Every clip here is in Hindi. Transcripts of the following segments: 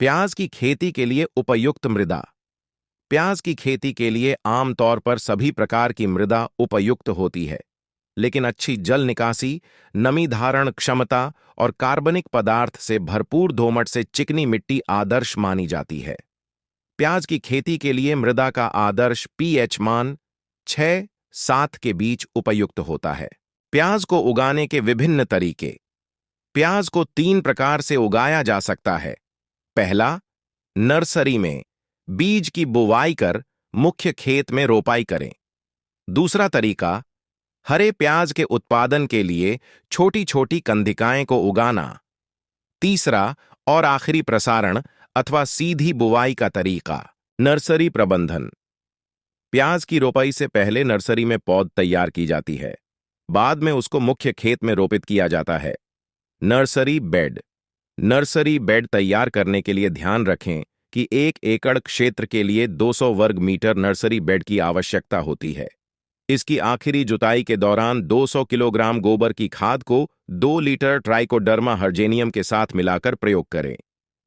प्याज की खेती के लिए उपयुक्त मृदा। प्याज की खेती के लिए आमतौर पर सभी प्रकार की मृदा उपयुक्त होती है, लेकिन अच्छी जल निकासी, नमी धारण क्षमता और कार्बनिक पदार्थ से भरपूर दोमट से चिकनी मिट्टी आदर्श मानी जाती है। प्याज की खेती के लिए मृदा का आदर्श पीएच मान 6-7 के बीच उपयुक्त होता है। प्याज को उगाने के विभिन्न तरीके। प्याज को 3 प्रकार से उगाया जा सकता है। पहला, नर्सरी में बीज की बुवाई कर मुख्य खेत में रोपाई करें। दूसरा तरीका, हरे प्याज के उत्पादन के लिए छोटी छोटी कंदिकाएं को उगाना। तीसरा और आखिरी, प्रसारण अथवा सीधी बुवाई का तरीका। नर्सरी प्रबंधन। प्याज की रोपाई से पहले नर्सरी में पौध तैयार की जाती है, बाद में उसको मुख्य खेत में रोपित किया जाता है। Nursery bed. नर्सरी बेड तैयार करने के लिए ध्यान रखें कि 1 एकड़ क्षेत्र के लिए 200 वर्ग मीटर नर्सरी बेड की आवश्यकता होती है। इसकी आखिरी जुताई के दौरान 200 किलोग्राम गोबर की खाद को 2 लीटर ट्राइकोडर्मा हर्जेनियम के साथ मिलाकर प्रयोग करें।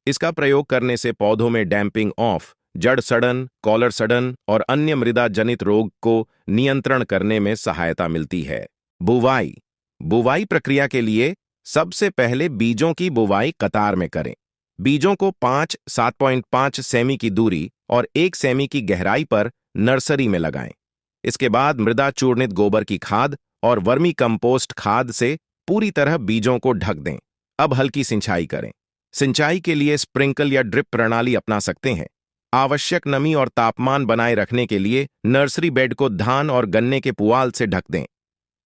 इसका प्रयोग करने से पौधों में डैम्पिंग ऑफ, जड़ सड़न, कॉलर सड़न और अन्य मृदा जनित रोग को नियंत्रण करने में सहायता मिलती है। बुवाई। बुवाई प्रक्रिया के लिए सबसे पहले बीजों की बुवाई कतार में करें। बीजों को 5-7.5 सेमी की दूरी और 1 सेमी की गहराई पर नर्सरी में लगाएं। इसके बाद मृदा चूर्णित गोबर की खाद और वर्मी कंपोस्ट खाद से पूरी तरह बीजों को ढक दें। अब हल्की सिंचाई करें। सिंचाई के लिए स्प्रिंकल या ड्रिप प्रणाली अपना सकते हैं। आवश्यक नमी और तापमान बनाए रखने के लिए नर्सरी बेड को धान और गन्ने के पुआल से ढक दें।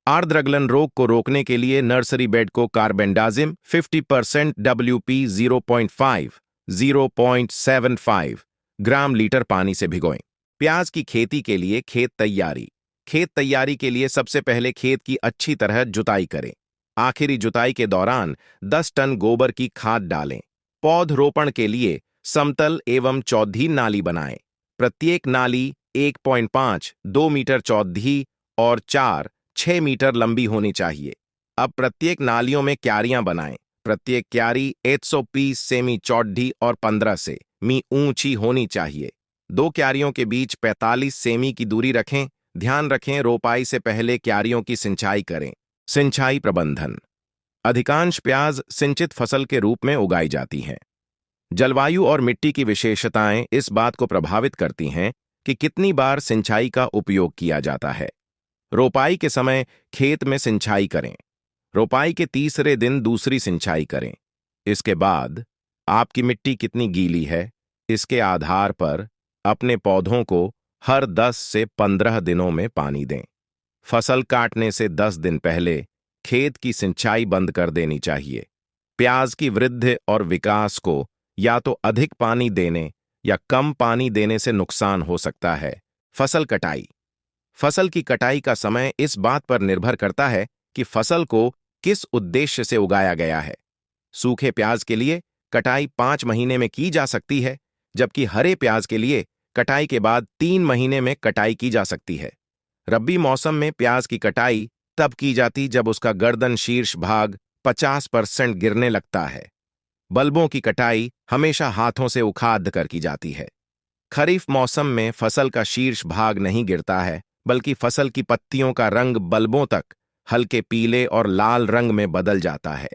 आर्द्रगलन रोग को रोकने के लिए नर्सरी बेड को कार्बेंडाजिम 50% WP 0.75 ग्राम लीटर पानी से भिगोएं। प्याज की खेती के लिए खेत तैयारी। खेत तैयारी के लिए सबसे पहले खेत की अच्छी तरह जुताई करें। आखिरी जुताई के दौरान 10 टन गोबर की खाद डालें। पौधरोपण के लिए समतल एवं चौधी नाली बनाएं। प्रत्येक नाली 1.5-2 मीटर चौधी और 4-6 मीटर लंबी होनी चाहिए। अब प्रत्येक नालियों में क्यारियां बनाएं। प्रत्येक क्यारी 120 सेमी चौड़ी और 15 सेमी ऊंची होनी चाहिए। 2 क्यारियों के बीच 45 सेमी की दूरी रखें। ध्यान रखें, रोपाई से पहले क्यारियों की सिंचाई करें। सिंचाई प्रबंधन। अधिकांश प्याज सिंचित फसल के रूप में उगाई जाती हैं। जलवायु और मिट्टी की विशेषताएं इस बात को प्रभावित करती हैं कि कितनी बार सिंचाई का उपयोग किया जाता है। रोपाई के समय खेत में सिंचाई करें। रोपाई के तीसरे दिन दूसरी सिंचाई करें। इसके बाद आपकी मिट्टी कितनी गीली है, इसके आधार पर अपने पौधों को हर 10 से 15 दिनों में पानी दें। फसल काटने से 10 दिन पहले खेत की सिंचाई बंद कर देनी चाहिए। प्याज की वृद्धि और विकास को या तो अधिक पानी देने या कम पानी देने से नुकसान हो सकता है। फसल कटाई। फसल की कटाई का समय इस बात पर निर्भर करता है कि फसल को किस उद्देश्य से उगाया गया है। सूखे प्याज के लिए कटाई 5 महीने में की जा सकती है, जबकि हरे प्याज के लिए कटाई के बाद 3 महीने में कटाई की जा सकती है। रब्बी मौसम में प्याज की कटाई तब की जाती जब उसका गर्दन शीर्ष भाग 50% गिरने लगता है। बल्बों की कटाई हमेशा हाथों से उखाड़ कर की जाती है। खरीफ मौसम में फसल का शीर्ष भाग नहीं गिरता है, बल्कि फसल की पत्तियों का रंग बल्बों तक हल्के पीले और लाल रंग में बदल जाता है।